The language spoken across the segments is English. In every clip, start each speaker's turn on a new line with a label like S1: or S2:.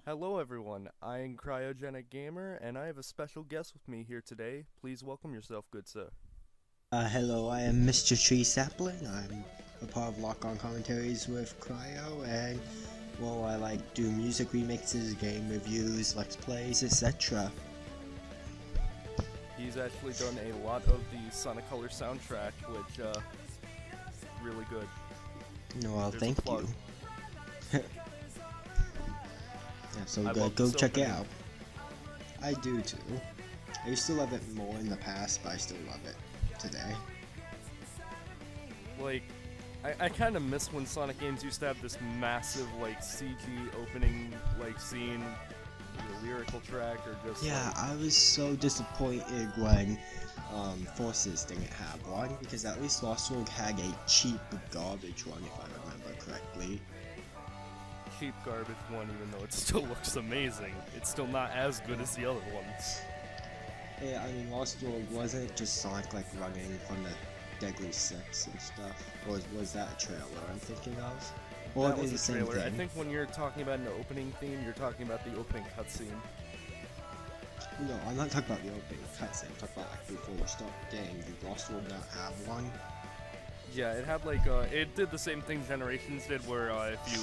S1: Hello everyone, I'm Cryogenic Gamer, and I have a special guest with me here today. Please welcome yourself, good sir.
S2: Hello, I am MrTreesSapling. I'm a part of Lock On Commentaries with Cryo, and well, I do music remixes, game reviews, let's plays, etc.
S1: He's actually done a lot of the Sonic Color soundtrack, which, really good.
S2: Well,
S1: There's a
S2: thank
S1: plug.
S2: you. Yeah, so
S1: I
S2: go
S1: love this
S2: check it
S1: opening.
S2: out. I do too. I used to love it more in the past, but I still love it today.
S1: Like, I kind of miss when Sonic games used to have this massive, like, CG opening, like, scene, the lyrical track, or just,
S2: Yeah,
S1: like,
S2: I was so disappointed when Forces didn't have one, because at least Lost World had a cheap garbage one, if I remember correctly.
S1: cheap garbage one, even though it still looks amazing. It's still not as good as the other ones.
S2: Yeah, I mean, Lost World wasn't just Sonic running from the Deadly Six and stuff. Or was that a trailer I'm thinking of? Or
S1: That
S2: are they
S1: was
S2: the
S1: a
S2: same
S1: trailer. I
S2: thing?
S1: think when you're talking about an opening theme, you're talking about the opening cutscene.
S2: No, I'm not talking about the opening cutscene. I'm talking about before you start the game. Did Lost World not have one?
S1: Yeah, it had like it did the same thing Generations did, where if you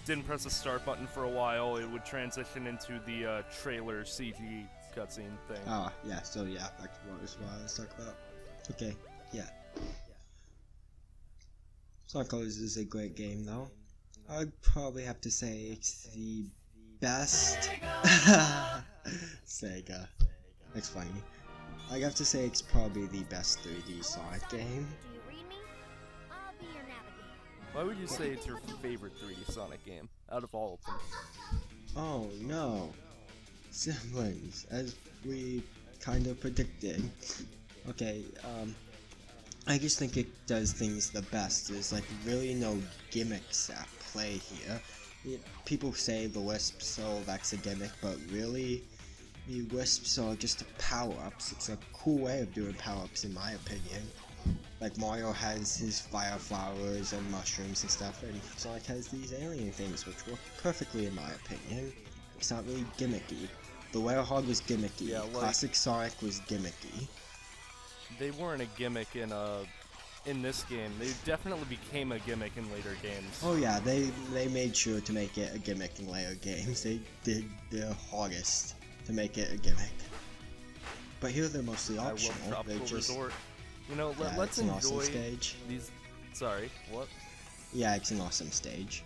S1: didn't press the start button for a while, it would transition into the trailer CG cutscene thing.
S2: Ah, yeah. So yeah, that's what I was talking about. Okay, yeah. Sonic Colors is a great game, though. I'd probably have to say it's the best. Sega. That's funny. I'd have to say it's probably the best 3D Sonic game.
S3: Do you read me? I'll be your navigator.
S1: Why would you say it's your favorite 3D Sonic game out of all of them?
S2: Oh no. Siblings, as we kind of predicted. Okay, I just think it does things the best. There's really no gimmicks at play here. People say the Wisps, oh that's a gimmick, but really, the Wisps are just power-ups. It's a cool way of doing power-ups in my opinion. Like Mario has his fire flowers and mushrooms and stuff, and Sonic has these alien things which work perfectly in my opinion. It's not really gimmicky. The Werehog was gimmicky,
S1: Yeah, like-
S2: Classic Sonic was gimmicky.
S1: They weren't a gimmick in this game. They definitely became a gimmick in later games.
S2: Oh yeah, they made sure to make it a gimmick in later games. They did their hardest to make it a gimmick. But here they're mostly
S1: I love
S2: optional. They're
S1: Tropical
S2: just
S1: Resort. You know,
S2: yeah,
S1: let's
S2: it's an awesome
S1: enjoy
S2: stage.
S1: these. Sorry, what?
S2: Yeah, it's an awesome stage.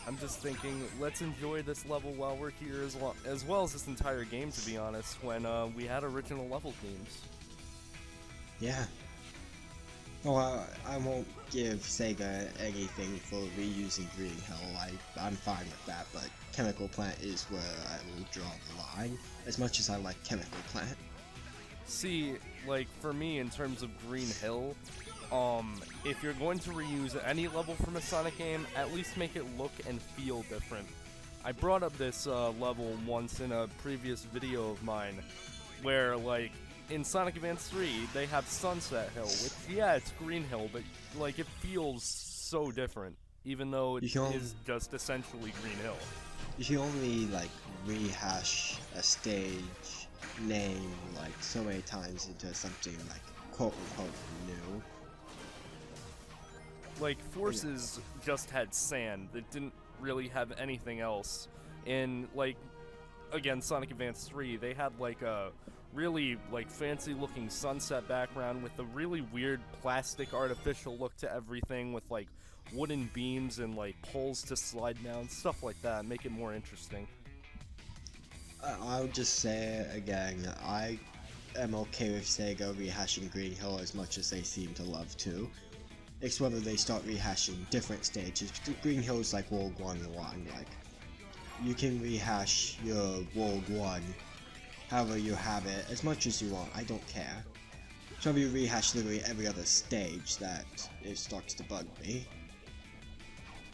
S1: I'm just thinking, let's enjoy this level while we're here, as well as this entire game, to be honest, when we had original level themes.
S2: Yeah. Well, I won't give Sega anything for reusing Green Hill. I'm fine with that, but Chemical Plant is where I will draw the line. As much as I like Chemical Plant.
S1: See, like, for me, in terms of Green Hill, if you're going to reuse any level from a Sonic game, at least make it look and feel different. I brought up this level once in a previous video of mine, where, like, in Sonic Advance 3, they have Sunset Hill, which, yeah, it's Green Hill, but, like, it feels so different, even though it is just essentially Green Hill.
S2: You can only, rehash a stage name, so many times into something, quote-unquote new.
S1: Like, Forces just had sand. It didn't really have anything else. In, again, Sonic Advance 3, they had, a really, fancy-looking sunset background with a really weird plastic artificial look to everything with, wooden beams and, poles to slide down, stuff like that, make it more interesting.
S2: I'll just say it again, I am okay with Sega rehashing Green Hill as much as they seem to love to. It's whether they start rehashing different stages. Green Hill is like World 1, you can rehash your World 1 however you have it, as much as you want, I don't care. So if you rehash literally every other stage, that it starts to bug me.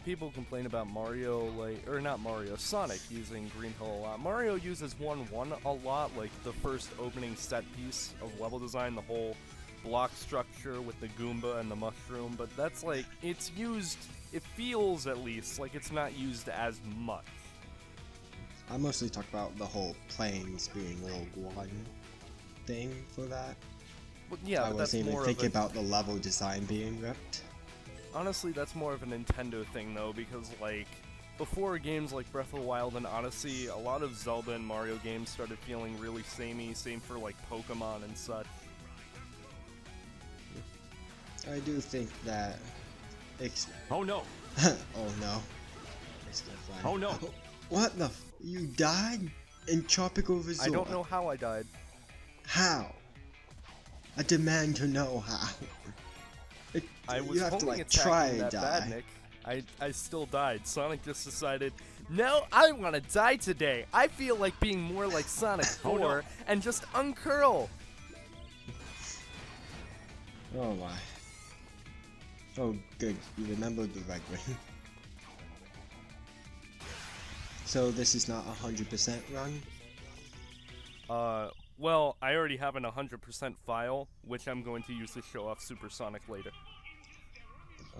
S1: People complain about Mario, or not Mario, Sonic using Green Hill a lot. Mario uses 1-1 a lot, like the first opening set piece of level design, the whole block structure with the Goomba and the mushroom, but that's it's used it feels at least like it's not used as much.
S2: I mostly talk about the whole planes being Rogue One thing for that.
S1: But yeah,
S2: I
S1: but that's
S2: wasn't even
S1: more
S2: thinking
S1: of a,
S2: about the level design being ripped.
S1: honestly, that's more of a Nintendo thing though, because like before games like Breath of the Wild and Odyssey, a lot of Zelda and Mario games started feeling really samey. Same for like Pokemon and such.
S2: I do think that.
S4: Oh no!
S2: Oh no! It's gonna fly.
S4: Oh no!
S2: What the? You died in Tropical Resort?
S1: I don't know how I died.
S2: How? I demand to know how.
S1: I was
S2: you have to
S1: holding
S2: like
S1: attack
S2: try
S1: in
S2: and
S1: that bad,
S2: die.
S1: Nick. I still died. Sonic just decided, no, I want to die today. I feel like being more like Sonic 4
S4: Oh, no.
S1: and just uncurl.
S2: Oh my. Oh good, you remembered the right way. So this is not 100% run?
S1: Well, I already have an 100% file, which I'm going to use to show off Supersonic later.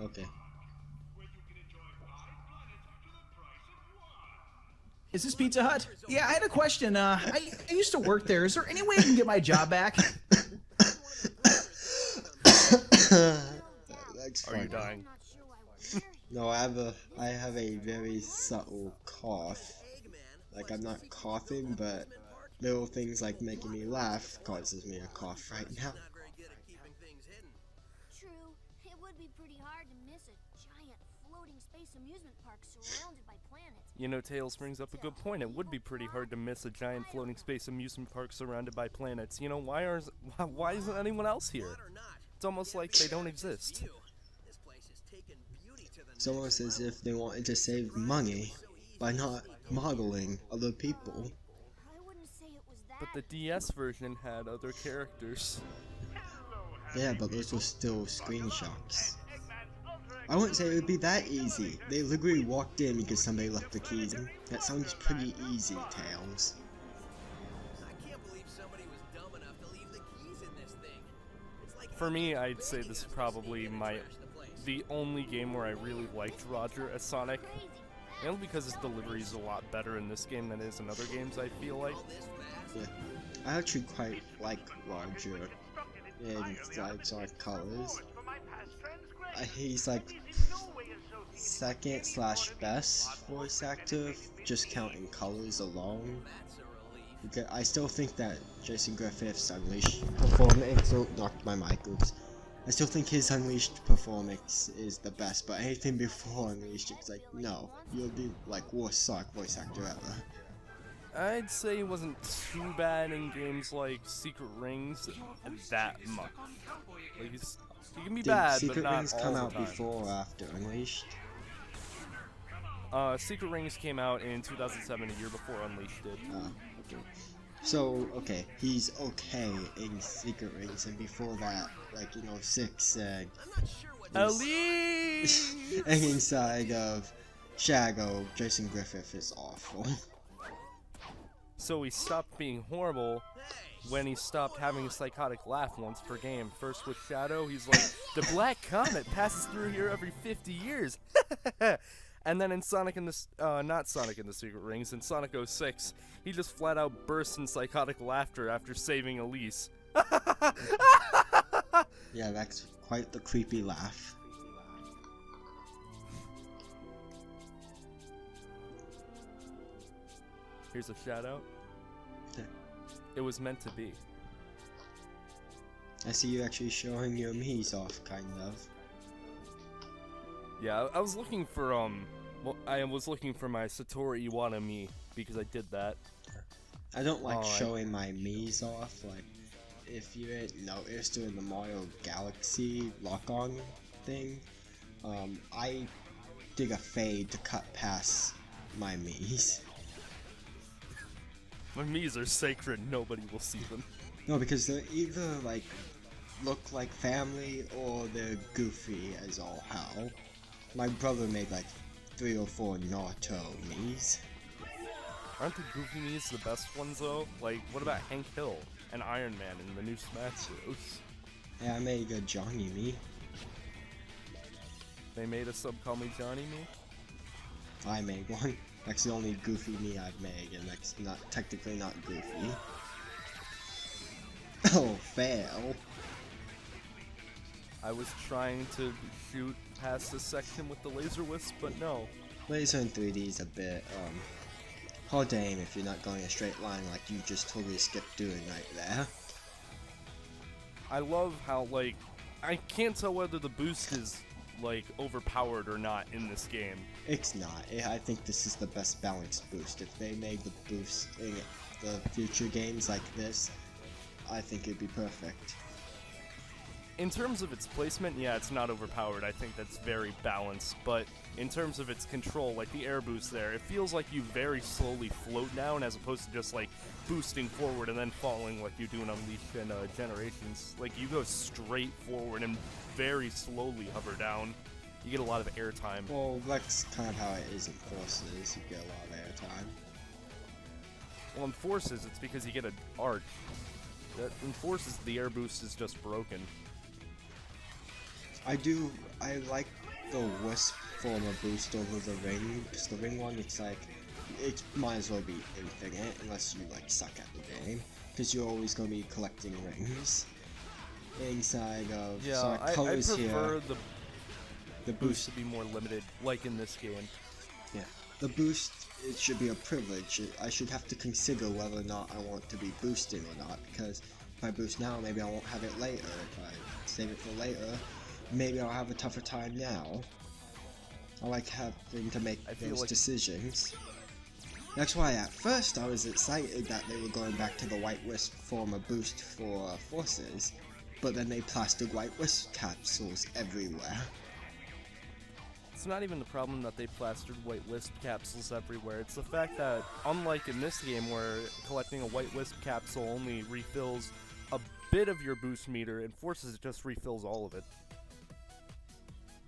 S2: Okay.
S5: Is this Pizza Hut? Yeah, I had a question. I used to work there. Is there any way I can get my job back?
S2: That's
S1: Are you
S2: funny.
S1: dying?
S3: Not sure why we're here.
S2: No, I have a very subtle cough. Like I'm not coughing, but little things like making me laugh causes me a cough right now.
S3: True, it would be pretty hard to miss a giant floating space amusement park surrounded by planets.
S1: You know, Tails brings up a good point. It would be pretty hard to miss a giant floating space amusement park surrounded by planets. You know, why isn't anyone else here? It's almost like they don't exist.
S2: It's almost as if they wanted to save money by not modeling other people.
S3: I wouldn't say it was that.
S1: But the DS version had other characters.
S2: Yeah, but those were still screenshots. I wouldn't say it would be that easy. They literally walked in because somebody left the keys in. That sounds pretty easy, Tails.
S1: For me, I'd say this is probably the only game where I really liked Roger as Sonic. Mainly because his delivery is a lot better in this game than it is in other games, I feel like.
S2: Yeah, I actually quite like Roger in Sonic Colors. He's like second / best voice actor, just counting Colors alone. Because I still think that Jason Griffith's Unleashed performance, oh, knocked my mic, oops. I still think his Unleashed performance is the best, but anything before Unleashed, it's like, no, you'll be like worst Sonic voice actor ever.
S1: I'd say he wasn't too bad in games like Secret Rings that much. Like he can be
S2: Did
S1: bad,
S2: Secret
S1: but not
S2: Rings
S1: all
S2: come
S1: the
S2: out
S1: time.
S2: before or after Unleashed?
S1: Secret Rings came out in 2007, a year before Unleashed did.
S2: Okay. So, okay, he's okay in Secret Rings, and before that, like, you know, 6 and...
S1: Elite!
S2: and inside of Shadow, Jason Griffith is awful.
S1: So he stopped being horrible when he stopped having a psychotic laugh once per game. First with Shadow, he's like, the Black Comet passes through here every 50 years. And then in Sonic and the, not Sonic and the Secret Rings, in Sonic 06, he just flat out bursts in psychotic laughter after saving Elise.
S2: Yeah, that's quite the creepy laugh.
S1: Here's a shout out.
S2: Yeah.
S1: It was meant to be.
S2: I see you actually showing your Mii's off, kind of.
S1: Yeah, I was looking for, well, I was looking for my Satoru Iwata Mii, because I did that.
S2: I don't like
S1: Oh,
S2: showing my Mii's off, like, if you didn't notice during the Mario Galaxy lock-on thing, I did a fade to cut past my Mii's.
S1: My Mii's are sacred, nobody will see them.
S2: No, because they're either, like, look like family, or they're goofy as all hell. My brother made, like, 3 or 4 Naruto Mii's.
S1: Aren't the Goofy Mii's the best ones, though? Like, what about Hank Hill and Iron Man in the new Smash Bros?
S2: Yeah, I made a Johnny Mii.
S1: They made a sub call me Johnny me.
S2: I made one. That's the only goofy me I've made, and that's not technically not goofy. Oh, fail.
S1: I was trying to shoot past this section with the laser wisp, but no.
S2: Laser in 3D is a bit, hard to aim if you're not going a straight line like you just totally skipped doing right there.
S1: I love how, like, I can't tell whether the boost is, like, overpowered or not in this game.
S2: It's not. I think this is the best balanced boost. If they made the boost in the future games like this, I think it'd be perfect.
S1: In terms of its placement, yeah, it's not overpowered. I think that's very balanced, but in terms of its control, like the air boost there, it feels like you very slowly float down as opposed to just, like, boosting forward and then falling like you do in Unleashed and Generations. Like, you go straight forward and very slowly hover down. You get a lot of air time.
S2: Well, that's kind of how it is in Forces. You get a lot of air time.
S1: Well, in Forces, it's because you get an arch. In Forces, the air boost is just broken.
S2: I like the Wisp form of boost over the Ring, because the Ring one, it's like, it might as well be infinite, unless you, like, suck at the game, because you're always going to be collecting rings. Inside of,
S1: yeah,
S2: so
S1: I
S2: colors
S1: prefer
S2: here,
S1: the boost to be more limited, like in this game.
S2: Yeah, the boost, it should be a privilege. I should have to consider whether or not I want to be boosting or not, because if I boost now, maybe I won't have it later. If I save it for later, maybe I'll have a tougher time now. I like having to make those decisions. That's why at first I was excited that they were going back to the White Wisp form of boost for Forces, but then they plastered White Wisp capsules everywhere.
S1: It's not even the problem that they plastered White Wisp capsules everywhere, it's the fact that, unlike in this game where collecting a White Wisp capsule only refills a bit of your boost meter, in Forces it just refills all of it.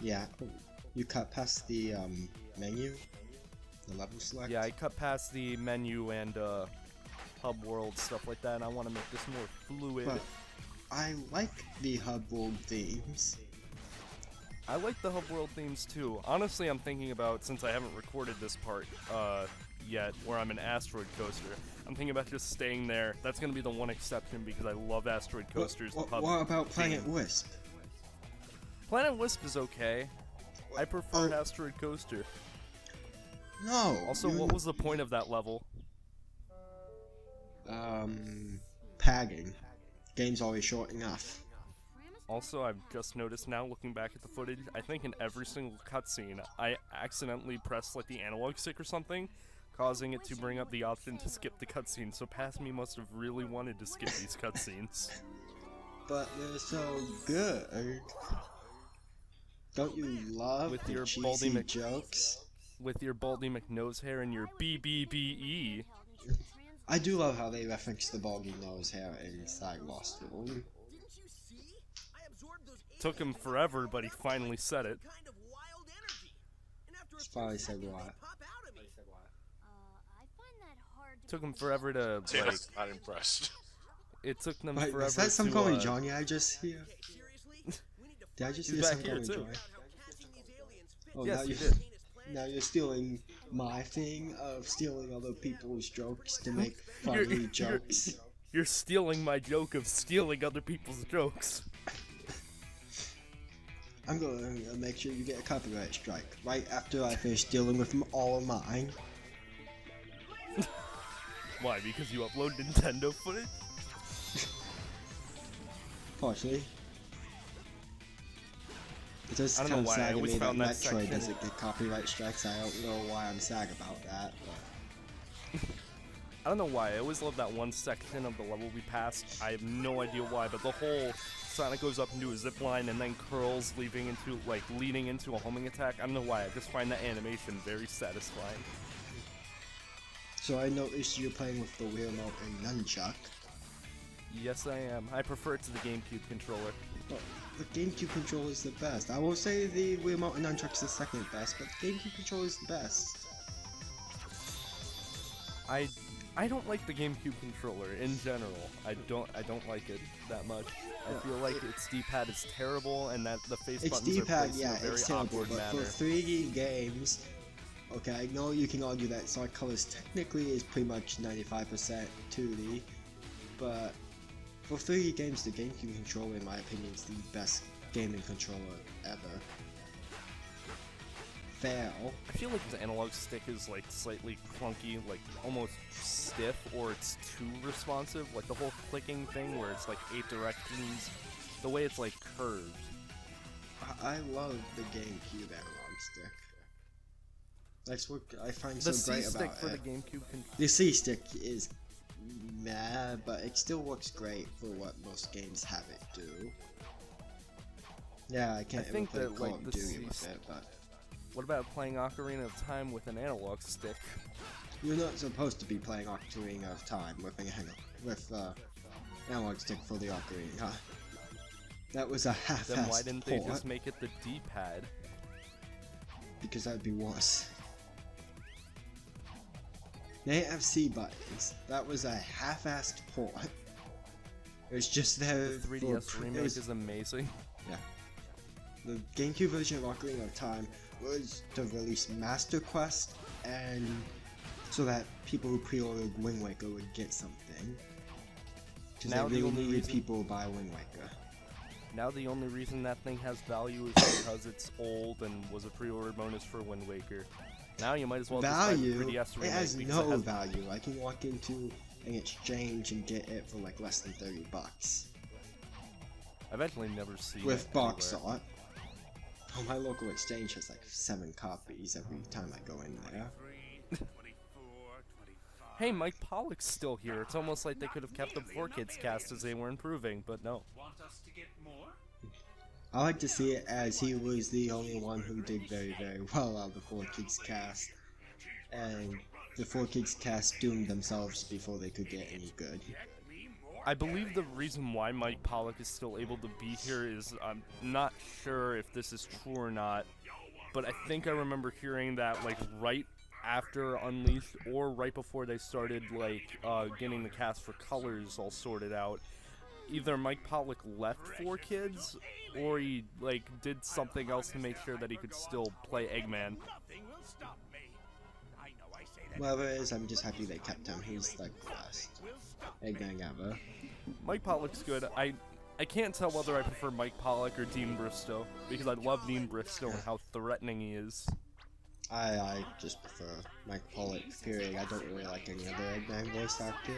S2: Yeah, you cut past the menu, the level select.
S1: Yeah, I cut past the menu and hub world, stuff like that, and I want to make this more fluid.
S2: But I like the hub world themes.
S1: I like the hub world themes too. Honestly, I'm thinking about, since I haven't recorded this part yet, where I'm an asteroid coaster, I'm thinking about just staying there. That's going to be the one exception because I love asteroid coasters.
S2: What about Planet Wisp?
S1: Planet Wisp is okay. I prefer Asteroid Coaster.
S2: No.
S1: Also, what was the point of that level?
S2: Padding. Game's always short enough.
S1: Also, I've just noticed now, looking back at the footage, I think in every single cutscene, I accidentally pressed like the analog stick or something, causing it to bring up the option to skip the cutscene, so Past Me must have really wanted to skip these cutscenes.
S2: But they're so good. Don't you love
S1: with
S2: the
S1: your
S2: cheesy jokes?
S1: With your Baldy McNose hair and your BBBE.
S2: I do love how they reference the Baldy nose hair inside Lost World.
S1: Took him forever, but he finally said it.
S2: He finally said what?
S1: Took him forever to, like...
S4: Not impressed.
S1: It took them
S2: Wait,
S1: forever
S2: is that some
S1: to,
S2: calling Johnny I just hear? Did I just hear some calling
S1: too.
S2: Johnny? Oh,
S1: Yes,
S2: now
S1: you did.
S2: Now you're stealing my thing of stealing other people's jokes to make funny jokes.
S1: You're stealing my joke of stealing other people's jokes.
S2: I'm going to make sure you get a copyright strike right after I finish dealing with all of mine.
S1: Why? Because you upload Nintendo footage?
S2: Partially. It does
S1: I don't
S2: kind
S1: know
S2: of
S1: why I
S2: sad to
S1: always
S2: me that
S1: found that
S2: Metroid
S1: section-
S2: doesn't get copyright strikes. I don't know why I'm sad about that, but...
S1: I don't know why. I always love that one section of the level we passed. I have no idea why, but the whole Sonic goes up into a zip line and then curls, leading into a homing attack. I don't know why. I just find that animation very satisfying.
S2: So I noticed you're playing with the Wiimote and Nunchuck.
S1: Yes, I am. I prefer it to the GameCube controller.
S2: But the GameCube controller is the best. I will say the Wiimote and Nunchuck's the second best, but the GameCube controller is the best.
S1: I don't like the GameCube controller in general. I don't like it that much. I feel like its D-pad is terrible, and that the face
S2: Its
S1: buttons are
S2: D-pad,
S1: placed
S2: yeah,
S1: in a very
S2: it's terrible,
S1: awkward
S2: but
S1: manner.
S2: for 3D games, okay, I know you can argue that Sonic Colors technically is pretty much 95% 2D, but for 3D games, the GameCube controller, in my opinion, is the best gaming controller ever. Fail.
S1: I feel like the analog stick is like slightly clunky, like almost stiff, or it's too responsive. Like the whole clicking thing where it's like 8 directions, the way it's like curved.
S2: I love the GameCube analog stick. That's what I find
S1: The
S2: so great
S1: C-stick
S2: about
S1: for
S2: it.
S1: the GameCube controller.
S2: The C-stick is meh, but it still works great for what most games have it do. Yeah, I can't ever
S1: think
S2: play
S1: that,
S2: Call
S1: like,
S2: of
S1: the
S2: Duty with
S1: C-stick-
S2: it, but
S1: What about playing Ocarina of Time with an analog stick?
S2: you're not supposed to be playing Ocarina of Time with analog stick for the Ocarina. That was a half-assed
S1: Then why didn't they
S2: port,
S1: just make it the D-pad?
S2: because that'd be worse. They have C buttons. That was a half-assed port. It was just there
S1: The 3DS
S2: for
S1: remake is amazing.
S2: yeah. The GameCube version of Ocarina of Time was to release Master Quest, and so that people who pre-ordered Wind Waker would get something. Because
S1: Now
S2: they
S1: the
S2: really
S1: only
S2: needed
S1: reason-
S2: people to buy Wind Waker.
S1: Now the only reason that thing has value is because it's old and was a pre-order bonus for Wind Waker. Now you might as well
S2: Value?
S1: just buy the 3DS
S2: It
S1: remake
S2: has
S1: because
S2: no
S1: it has
S2: value. I can walk into an exchange and get it for like less than $30.
S1: I've actually never seen
S2: With
S1: it
S2: box
S1: anywhere.
S2: art. Oh, my local exchange has like 7 copies every time I go in there.
S1: Hey, Mike Pollock's still here. It's almost like they could have kept the 4Kids cast as they were improving, but no.
S2: I like to see it as he was the only one who did very, very well out of the 4Kids cast. And the 4Kids cast doomed themselves before they could get any good.
S1: I believe the reason why Mike Pollock is still able to be here is, I'm not sure if this is true or not, but I think I remember hearing that like right after Unleashed or right before they started like getting the cast for Colors all sorted out, either Mike Pollock left 4Kids or he like did something else to make sure that he could still play Eggman.
S2: Whatever it is, I'm just happy they kept him. He's like the best Eggman ever.
S1: Mike Pollock's good. I can't tell whether I prefer Mike Pollock or Dean Bristow, because I love Dean Bristow and how threatening he is.
S2: I just prefer Mike Pollock, period. I don't really like any other Eggman voice actor.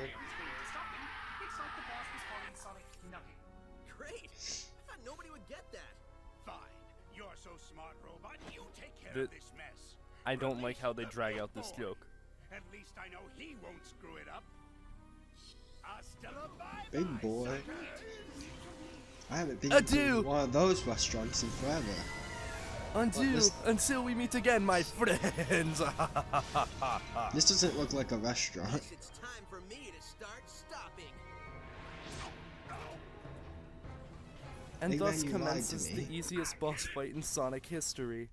S6: Great! I thought nobody would get that.
S7: Fine. You're so smart, robot. You take care
S1: The-
S7: of this mess.
S1: I don't like how they drag out this joke.
S7: At least I know he won't screw it up. Hasta la bye.
S2: Big boy. I haven't been
S1: Adieu.
S2: to one of those restaurants in forever.
S1: Until we meet again, my friends.
S2: This doesn't look like a restaurant.
S6: Guess it's time for me to start stopping.
S1: And
S2: Eggman,
S1: thus
S2: you lied to
S1: commences
S2: me.
S1: the easiest boss fight in Sonic history.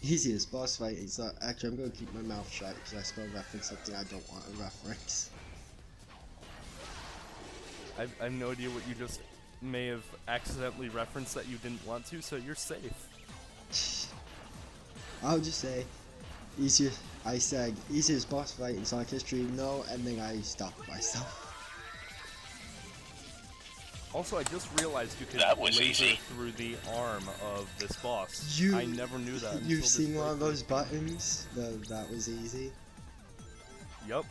S2: Easiest boss fight is actually I'm gonna keep my mouth shut because I spell reference something I don't want to reference.
S1: I have no idea what you just may have accidentally referenced that you didn't want to, so you're safe.
S2: I'll just say I said easiest boss fight in Sonic history, no, and then I stopped myself.
S1: Also, I just realized you could
S4: That was
S1: laser
S4: easy.
S1: through the arm of this boss.
S2: You-
S1: I never knew that. until
S2: You've
S1: this
S2: seen one of
S1: playthrough.
S2: those buttons? That was easy.
S1: Yup.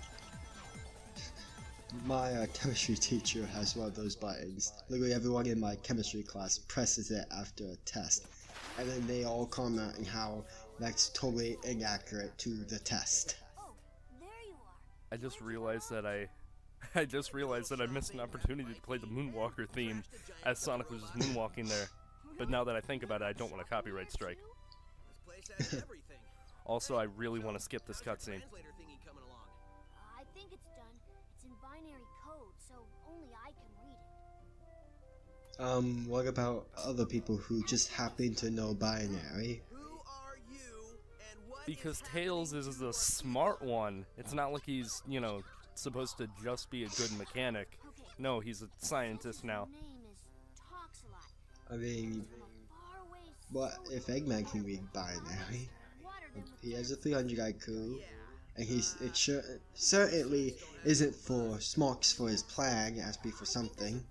S2: My chemistry teacher has one of those buttons. Literally everyone in my chemistry class presses it after a test. And then they all comment on how that's totally inaccurate to the test.
S3: Oh, there you are.
S1: I just realized that I missed an opportunity to play the Moonwalker theme as Sonic was just moonwalking there. But now that I think about it, I don't want a copyright strike.
S6: This place has everything.
S1: Also, I really want to skip this cutscene.
S6: Translator thingy coming along.
S3: I think it's done. It's in binary code, so only I can read it.
S2: What about other people who just happen to know binary?
S6: Who are you, and what
S1: Because Tails is the smart one. It's not like he's, you know, supposed to just be a good mechanic. No, he's a scientist now.
S2: I mean, what if Eggman can read binary? He has a 300 IQ, and it certainly isn't for smarts for his plan, it has to be for something.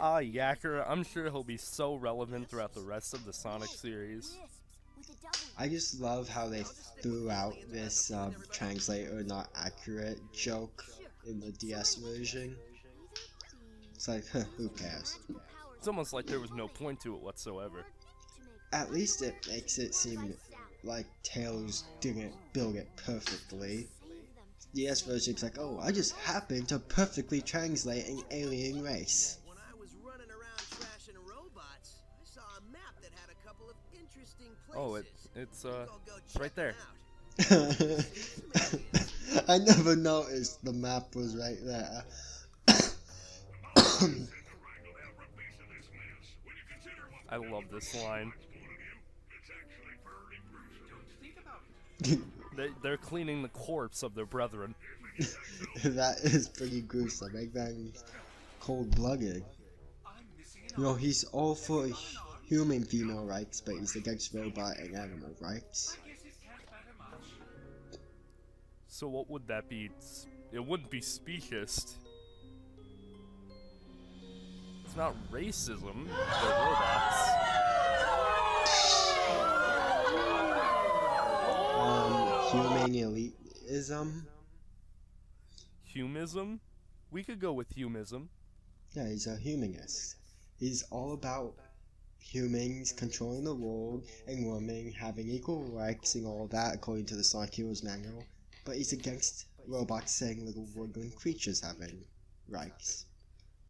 S1: Ah, Yacker, I'm sure he'll be so relevant throughout the rest of the Sonic series.
S2: I just love how they threw out this translator not accurate joke in the DS version. It's like, huh, who cares?
S1: It's almost like there was no point to it whatsoever.
S2: At least it makes it seem like Tails didn't build it perfectly. DS version's like, oh, I just happened to perfectly translate an alien race.
S6: When I was running around trashing robots, I saw a map that had a couple of interesting places.
S1: Oh, it's right there.
S2: I never noticed the map was right there.
S1: I love this line. They're cleaning the corpse of their brethren.
S2: That is pretty gruesome. Eggman's cold-blooded. You know, he's all for human female rights, but he's against robot and animal rights.
S1: So what would that be? It wouldn't be speciest. It's not racism, they're robots.
S2: Human elitism?
S1: Humism? We could go with humism.
S2: Yeah, he's a humanist. He's all about humans controlling the world and women having equal rights and all that according to the Sonic Heroes manual. But he's against robots saying little woodland creatures having rights.